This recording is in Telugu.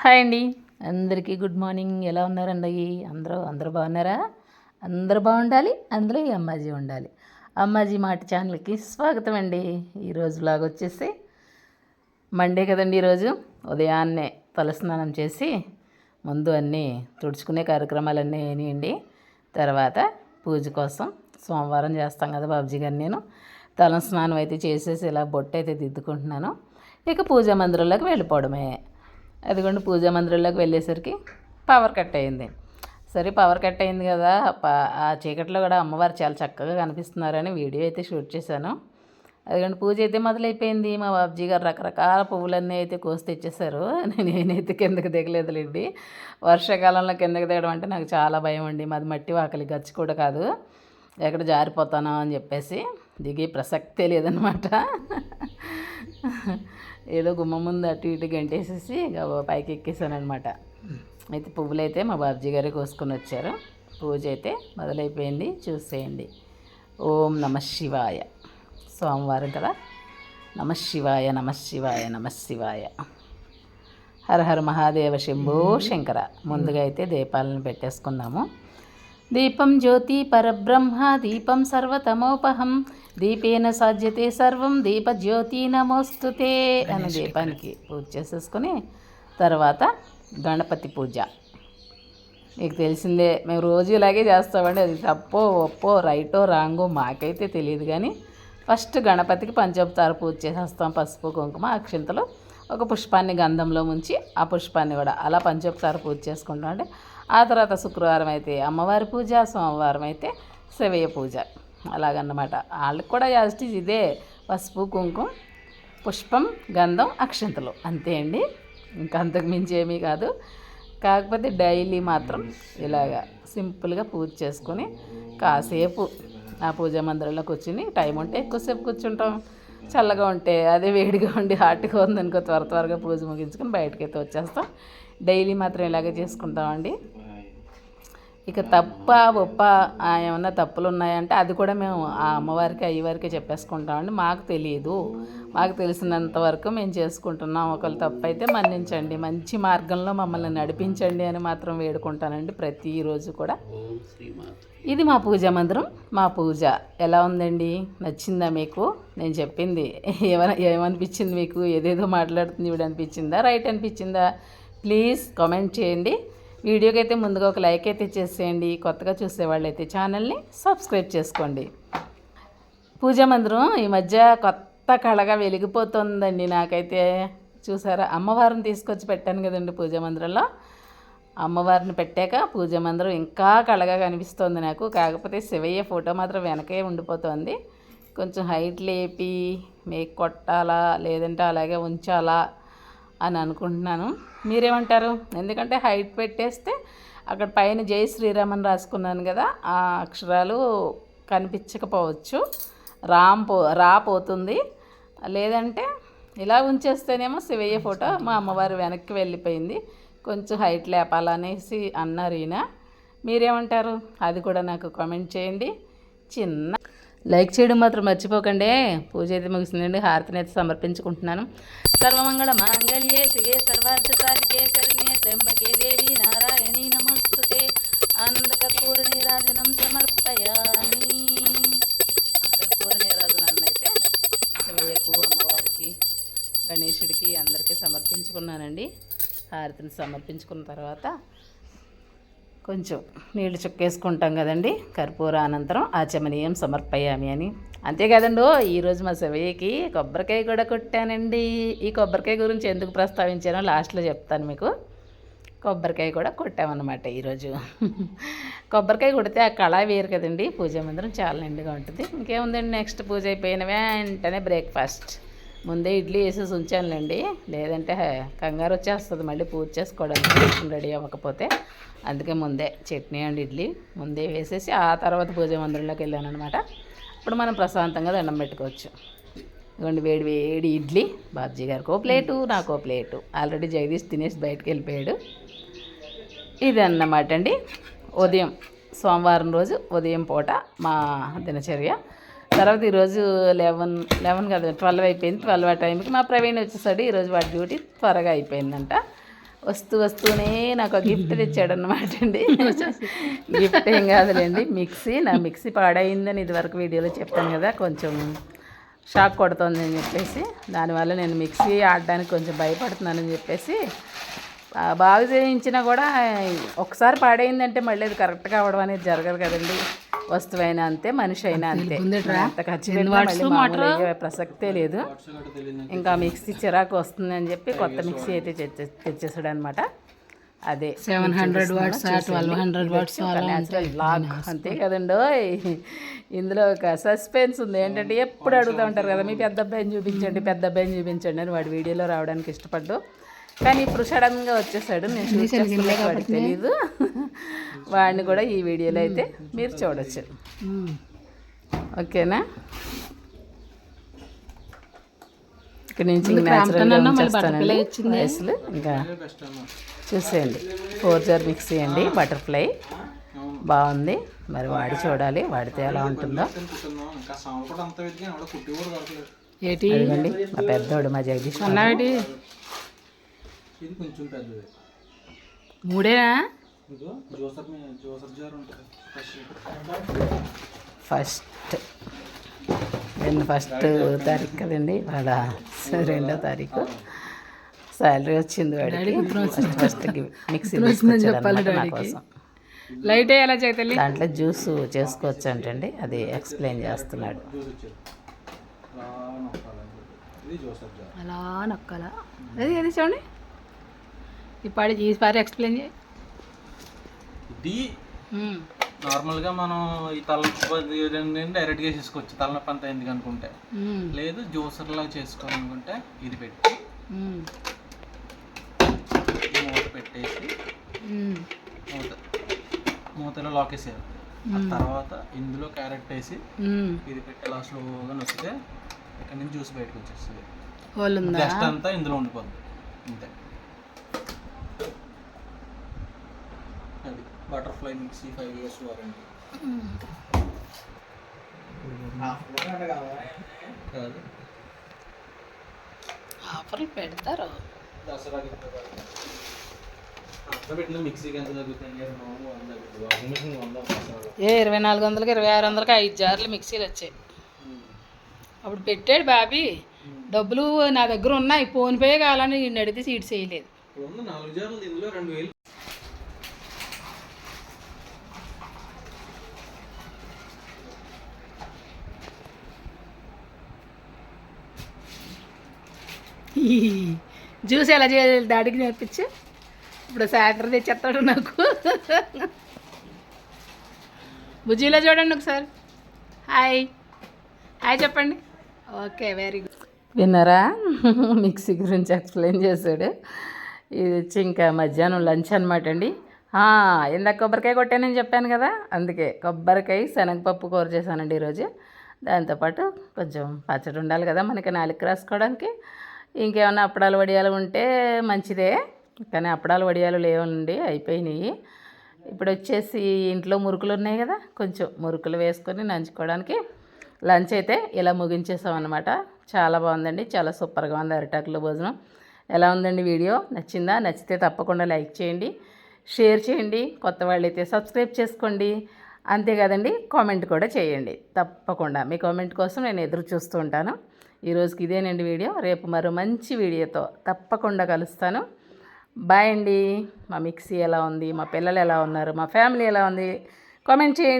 హాయ్ అండి. అందరికీ గుడ్ మార్నింగ్. ఎలా ఉన్నారండి? అందరూ బాగున్నారా? అందరూ బాగుండాలి, అందులో ఈ అమ్మాజీ ఉండాలి. అమ్మాజీ మాట ఛానల్కి స్వాగతం అండి. ఈరోజు వ్లాగ్ వచ్చేసి మండే కదండి. ఈరోజు ఉదయాన్నే తలస్నానం చేసి ముందు అన్నీ తుడుచుకునే కార్యక్రమాలన్నీ అయినాయండి. తర్వాత పూజ కోసం సోమవారం చేస్తాం కదా బాబుజీ గారు, నేను తలస్నానం అయితే చేసేసి ఇలా బొట్టు అయితే దిద్దుకుంటున్నాను. ఇక పూజా మందిరంలోకి వెళ్ళిపోవడమే. అదిగోండి, పూజా మందిరంలోకి వెళ్ళేసరికి పవర్ కట్ అయింది. సరే, పవర్ కట్ అయింది కదా, ఆ చీకట్లో కూడా అమ్మవారు చాలా చక్కగా కనిపిస్తున్నారని వీడియో అయితే షూట్ చేశాను. అదిగోండి, పూజ అయితే మొదలైపోయింది. మా బాబుజీ గారు రకరకాల పువ్వులన్నీ అయితే కోసి తెచ్చేశారు. నేనైతే కిందకి దిగలేదులేండి. వర్షాకాలంలో కిందకి దిగడం అంటే నాకు చాలా భయం అండి. మాది మట్టి వాకలి, గచ్చి కూడా కాదు. ఎక్కడ జారిపోతానో అని చెప్పేసి దిగే ప్రసక్తే లేదనమాట. ఏదో గుమ్మ ముందు అటు ఇటు గంటేసేసి పైకి ఎక్కేసాను అనమాట. అయితే పువ్వులు అయితే మా బాబుజీ గారే కోసుకొని వచ్చారు. పూజ అయితే మొదలైపోయింది, చూసేయండి. ఓం నమ శివాయ. సోమవారం కదా. నమ శివాయ, నమ శివాయ, నమ శివాయ. హర హర మహాదేవ శంభో శంకర. ముందుగా అయితే దీపాలను పెట్టేసుకున్నాము. దీపం జ్యోతి పరబ్రహ్మ, దీపం సర్వతమోపహం, దీపేన సాధ్యతే సర్వం, దీపజ్యోతి నమోస్తుతే అని దీపానికి పూజ చేసేసుకొని తర్వాత గణపతి పూజ. మీకు తెలిసిందే, మేము రోజు ఇలాగే చేస్తామండి. అది తప్పో ఒప్పో రైటో రాంగో మాకైతే తెలియదు. కానీ ఫస్ట్ గణపతికి పంచోపచార పూజ చేసేస్తాం. పసుపు కుంకుమ అక్షింతలు, ఒక పుష్పాన్ని గంధంలో ముంచి ఆ పుష్పాన్ని కూడా అలా పంచోపచార పూజ చేసుకుంటాం. అంటే ఆ తర్వాత శుక్రవారం అయితే అమ్మవారి పూజ, సోమవారం అయితే శివయ్య పూజ, అలాగన్నమాట. వాళ్ళకి కూడా యాజిటీజ్ ఇదే, పసుపు కుంకుమ పుష్పం గంధం అక్షింతలు, అంతే అండి. ఇంకా అంతకు మించి ఏమీ కాదు. కాకపోతే డైలీ మాత్రం ఇలాగా సింపుల్గా పూజ చేసుకొని కాసేపు ఆ పూజా మందిరంలో కూర్చుని, టైం ఉంటే ఎక్కువసేపు కూర్చుంటాం, చల్లగా ఉంటే అదే వేడిగా ఉండి హాట్గా ఉందనుకో త్వరగా పూజ ముగించుకొని బయటకైతే వచ్చేస్తాం. డైలీ మాత్రం ఇలాగే చేసుకుంటామండి. ఇక తప్ప ఒప్ప ఏమన్నా తప్పులు ఉన్నాయంటే అది కూడా మేము ఆ అమ్మవారికి అయ్యవారికి చెప్పేసుకుంటామండి. మాకు తెలియదు, మాకు తెలిసినంత వరకు మేము చేసుకుంటున్నాం. ఒకళ్ళు తప్పు అయితే మన్నించండి, మంచి మార్గంలో మమ్మల్ని నడిపించండి అని మాత్రం వేడుకుంటానండి ప్రతిరోజు కూడా. ఇది మా పూజా మందిరం. మా పూజ ఎలా ఉందండి? నచ్చిందా మీకు? నేను చెప్పింది ఏమనిపించింది మీకు? ఏదేదో మాట్లాడుతుంది ఇవిడ అనిపించిందా, రైట్ అనిపించిందా? ప్లీజ్ కామెంట్ చేయండి. వీడియోకి అయితే ముందుగా ఒక లైక్ అయితే చేసేయండి. కొత్తగా చూసేవాళ్ళు అయితే ఛానల్ని సబ్స్క్రైబ్ చేసుకోండి. పూజా మందిరం ఈ మధ్య కొత్త కళగా వెలిగిపోతుందండి నాకైతే. చూసారా, అమ్మవారిని తీసుకొచ్చి పెట్టాను కదండి పూజా మందిరంలో. అమ్మవారిని పెట్టాక పూజా మందిరం ఇంకా కళగా కనిపిస్తోంది నాకు. కాకపోతే శివయ్య ఫోటో మాత్రం వెనకే ఉండిపోతుంది. కొంచెం హైట్ లేపి మేక్ కొట్టాలా, లేదంటే అలాగే ఉంచాలా అని అనుకుంటున్నాను. మీరేమంటారు? ఎందుకంటే హైట్ పెట్టేస్తే అక్కడ పైన జై శ్రీరామ్ అని రాసుకున్నాను కదా, ఆ అక్షరాలు కనిపించకపోవచ్చు, పోతుంది. లేదంటే ఇలా ఉంచేస్తేనేమో శివయ్య ఫోటో మా అమ్మవారు వెనక్కి వెళ్ళిపోయింది, కొంచెం హైట్ లేపాలనేసి అన్నారు ఈయన. మీరేమంటారు? అది కూడా నాకు కామెంట్ చేయండి. చిన్న లైక్ చేయడం మాత్రం మర్చిపోకండి. పూజ అయితే ముగిసిందండి. హారతిని అయితే సమర్పించుకుంటున్నాను. సర్వమంగళ మాంగళ్యే శివే సర్వార్థ సాధికే శరణ్యే త్ర్యంబకే దేవి నారాయణీ నమస్తుతే. ఆనంద కర్పూర నీరాజనం సమర్పయామి. కర్పూర నీరాజనాన్ని అయితే శివయ్యకు, అమ్మవారికి, గణేశుడికి అందరికీ సమర్పించుకున్నానండి. హారతిని సమర్పించుకున్న తర్వాత కొంచెం నీళ్లు చుక్కేసుకుంటాం కదండి. కర్పూర అనంతరం ఆచమనీయం సమర్పయామి అని. అంతేకాదండి, ఈరోజు మా శివయ్యకి కొబ్బరికాయ కూడా కొట్టానండి. ఈ కొబ్బరికాయ గురించి ఎందుకు ప్రస్తావించానో లాస్ట్లో చెప్తాను మీకు. కొబ్బరికాయ కూడా కొట్టామన్నమాట ఈరోజు. కొబ్బరికాయ కొడితే ఆ కళ వేరు కదండి. పూజా మందిరం చాలా నిండుగా ఉంటుంది. ఇంకేముందండి, నెక్స్ట్ పూజ అయిపోయిన వెంటనే బ్రేక్ఫాస్ట్. ముందే ఇడ్లీ వేసేసి ఉంచానులేండి, లేదంటే కంగారు వచ్చేస్తుంది మళ్ళీ పూజ చేసుకోవడానికి రెడీ అవ్వకపోతే. అందుకే ముందే చట్నీ అండ్ ఇడ్లీ ముందే వేసేసి ఆ తర్వాత పూజ మందిరంలోకి వెళ్ళాను అనమాట. ఇప్పుడు మనం ప్రశాంతంగా దండం పెట్టుకోవచ్చు. ఇదిగోండి, వేడి వేడి ఇడ్లీ. బాబ్జీ గారికి ఓ ప్లేటు, నాకు ఓ ప్లేటు. ఆల్రెడీ జగదీష్ తినేసి బయటకు వెళ్ళిపోయాడు. ఇది అన్నమాట అండి ఉదయం, సోమవారం రోజు ఉదయం పూట మా దినచర్య. తర్వాత ఈరోజు 11 కదా 12 అయిపోయింది. 12 ఆ టైంకి మా ప్రవీణ్ వచ్చేసాడు. ఈరోజు వాడి డ్యూటీ త్వరగా అయిపోయిందంట. వస్తూనే నాకు గిఫ్ట్ తెచ్చాడు అనమాట అండి. గిఫ్ట్ ఏం కాదులేండి, మిక్సీ. నా మిక్సీ పాడైందని ఇదివరకు వీడియోలో చెప్పాను కదా, కొంచెం షాక్ కొడుతుంది అని చెప్పేసి, దానివల్ల నేను మిక్సీ ఆడడానికి కొంచెం భయపడుతున్నానని చెప్పేసి బాగు చేయించినా కూడా ఒకసారి పాడైందంటే మళ్ళీ అది కరెక్ట్గా అవ్వడం అనేది జరగదు కదండి. వస్తువైనా అంతే, మనిషి అయినా అంతే. అంత ఖర్చు పెట్టిన ప్రసక్తే లేదు. ఇంకా మిక్సీ చిరాకు వస్తుంది అని చెప్పి కొత్త మిక్సీ అయితే తెచ్చేసాడు అనమాట. అదే 700 వాట్స్ 1200 వాట్స్ న్యాచురల్ బ్లాక్ అంతే కదండి. ఇందులో ఒక సస్పెన్స్ ఉంది ఏంటంటే, ఎప్పుడు అడుగుతూ ఉంటారు కదా, మీ పెద్ద అబ్బాయిని చూపించండి, పెద్ద అబ్బాయిని చూపించండి అని. వాడి వీడియోలో రావడానికి ఇష్టపడ్డు, కానీ ఇప్పుడు సడన్గా వచ్చేసాడు. నేను షూట్ చేస్తున్నా, వాడికి తెలీదు. వాడిని కూడా ఈ వీడియోలో అయితే మీరు చూడొచ్చు. ఓకేనా? ఇక్కడ నుంచి న్యాచురల్గా వయసులు ఇంకా చూసేయండి. 4 జార్ మిక్సీ అండి, బటర్ఫ్లై బాగుంది. మరి వాడి చూడాలి, వాడితే ఎలా ఉంటుందో. అదిగోండి మా పెద్దోడు, మా జగదీష్. మూడేనా? ఫస్ట్ తారీఖు కదండి వాళ్ళ, 2వ తారీఖు శాలరీ వచ్చింది వాడికి. ఫస్ట్ మిక్సీ నా కోసం. లైట్ ఎలా చేయాలి, దాంట్లో జ్యూస్ చేసుకోవచ్చు అంటండి, అది ఎక్స్ప్లెయిన్ చేస్తున్నాడు. అలా నొక్కాలా, అది అది చూడండి. ఈసారి ఎక్స్ప్లెయిన్ చేయి. ఇది నార్మల్గా మనం ఈ తలనొప్పి డైరెక్ట్గా చేసుకోవచ్చు, తలనొప్పి అంతా ఎందుకు అనుకుంటే. లేదు జ్యూసర్లా చేసుకోవాలనుకుంటే ఇది పెట్టి మూత పెట్టేసి మూతలో లాక్ వేసేయాలి. ఆ తర్వాత ఇందులో క్యారెట్ వేసి ఇది పెట్టి ఇలా స్లోగా నొక్కితే ఇక్కడ నుంచి జ్యూస్ బయటకు వచ్చేస్తుంది. జస్ట్ అంతా ఇందులో ఉండిపోద్ది అంతే. అది బటర్ఫ్లై మిక్సీ 5 years వారంటీ. కాదు ఆఫర్లు పెడతారు. దసరాకి పెట్టిన మిక్సీకి ఎంత తగ్గుతుంది? 2400కి 2600కి 5 జార్లు మిక్సీలు వచ్చాయి. అప్పుడు పెట్టాడు బాబీ, డబ్బులు నా దగ్గర ఉన్నాయి, ఫోన్పే కావాలని నేను అడిగితే సీట్ చేయలేదు. 4 జార్లు ఇందులో 2000. జ్యూస్ ఎలా చేయాలి డాడీకి నేర్పించు. ఇప్పుడు సాయంత్రం తెచ్చేస్తాడు నాకు. బుజ్జిలో చూడండి ఒకసారి. హాయ్ హాయ్ చెప్పండి. Okay, very good. విన్నారా, మిక్సీ గురించి ఎక్స్ప్లెయిన్ చేశాడు. ఇది వచ్చి ఇంకా మధ్యాహ్నం లంచ్ అనమాట అండి. ఇందాక కొబ్బరికాయ కొట్టానని చెప్పాను కదా, అందుకే కొబ్బరికాయ శనగపప్పు కూర చేశానండి ఈరోజు. దాంతోపాటు కొంచెం పచ్చడి ఉండాలి కదా మనకి నాలుగు రాసుకోవడానికి. ఇంకేమన్నా అప్పడాలు వడియాలు ఉంటే మంచిదే, కానీ అప్పడాలు వడియాలు లేవండి, అయిపోయినాయి. ఇప్పుడు వచ్చేసి ఇంట్లో మురుకులు ఉన్నాయి కదా, కొంచెం మురుకులు వేసుకొని నంచుకోవడానికి లంచ్ అయితే ఇలా ముగించేసాం అనమాట. చాలా బాగుందండి, చాలా సూపర్గా ఉంది అరిటాకులో భోజనం. ఎలా ఉందండి వీడియో? నచ్చిందా? నచ్చితే తప్పకుండా లైక్ చేయండి, షేర్ చేయండి, కొత్త వాళ్ళైతే సబ్స్క్రైబ్ చేసుకోండి. అంతే కదండి, కామెంట్ కూడా చేయండి తప్పకుండా. మీ కామెంట్ కోసం నేను ఎదురు చూస్తూ ఉంటాను. ఈరోజుకి ఇదేనండి వీడియో. రేపు మరో మంచి వీడియోతో తప్పకుండా కలుస్తాను. బాయ్ అండి. మా మిక్సీ ఎలా ఉంది, మా పిల్లలు ఎలా ఉన్నారు, మా ఫ్యామిలీ ఎలా ఉంది, కామెంట్ చేయండి.